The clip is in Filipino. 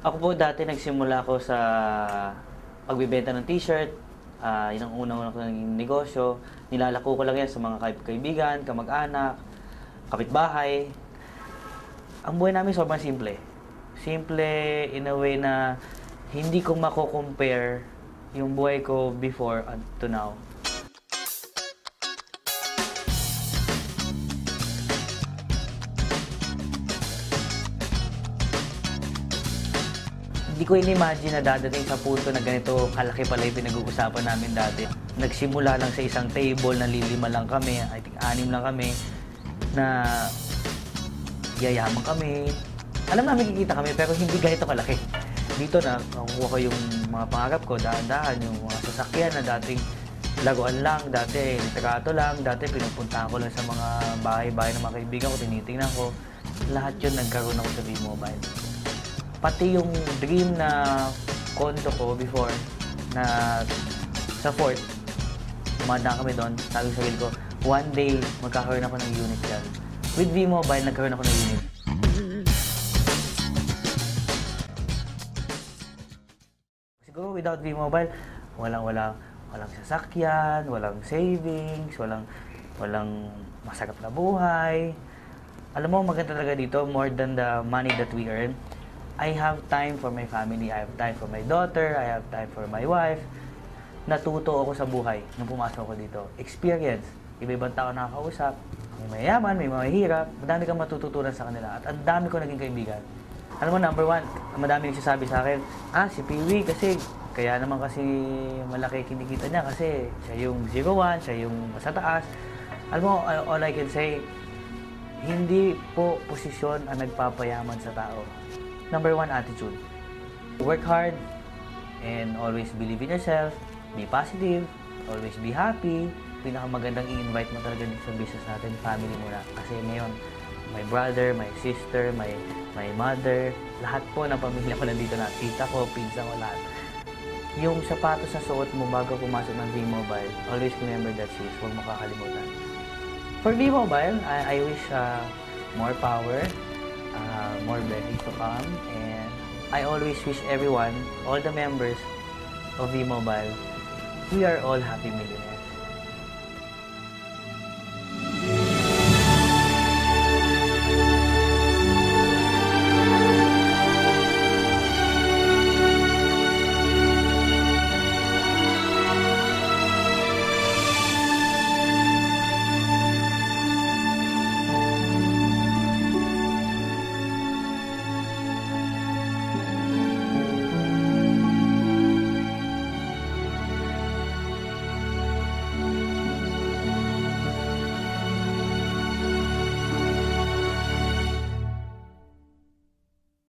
Ako po dati nagsimula ako sa pagbebenta ng t-shirt. Yun ang unang-una ko naging negosyo. Nilalako ko lang yan sa mga kaibigan, kamag-anak, kapitbahay. Ang buhay namin sobrang simple. Simple in a way na hindi ko mako-compare yung buhay ko before and to now. Hindi ko in-imagine na dadating sa punto na ganito kalaki pala yung pinag-uusapan namin dati. Nagsimula lang sa isang table, na lilima lang kami, I think 6 lang kami, na yayaman kami. Alam namin kikita kami pero hindi ganito kalaki. Dito na, nakukuha ko yung mga pangarap ko, dahan-dahan, yung mga sasakyan na dating laguan lang, dati litrato lang, dati pinupuntahan ko lang sa mga bahay-bahay ng mga kaibigan ko, tinitingnan ko. Lahat yun nagkaroon ako sa V-Mobile. Pati yung dream na condo ko before, na sa Fort, umadaan kami doon, sabi sa sarili ko, one day, magkakaroon ako ng unit dyan. With V-Mobile, nagkaroon ako ng unit. Siguro without V-Mobile, walang sasakyan, walang savings, walang masarap na buhay. Alam mo, maganda talaga dito, more than the money that we earn. I have time for my family, I have time for my daughter, I have time for my wife. Natuto ako sa buhay nung pumasok ako dito. Experience. Iba-ibang tao nakakausap. May mayayaman, may mahihirap. Madami kang matututunan sa kanila. At ang dami ko naging kaibigan. Alam mo, number one, madami nagsasabi sa akin, si Peewee kasi, kaya naman kasi malaki kinikita niya kasi siya yung 01, siya yung sa taas. Alam mo, all I can say, hindi po posisyon ang nagpapayaman sa tao. Number one, attitude. Work hard and always believe in yourself. Be positive. Always be happy. Pinakamagandang i-invite mo talaga dito sa business natin, family muna. Kasi ngayon, my brother, my sister, my mother, lahat po ng pamilya ko nandito na. Tita ko, pinsa ko, lahat. Yung sapatos na suot mo bago pumasok ng V-Mobile, always remember that shoes. Huwag makakalimutan. For V-Mobile, I wish more power, more blessings to come, and I always wish everyone, all the members of V-Mobile, we are all happy millionaires.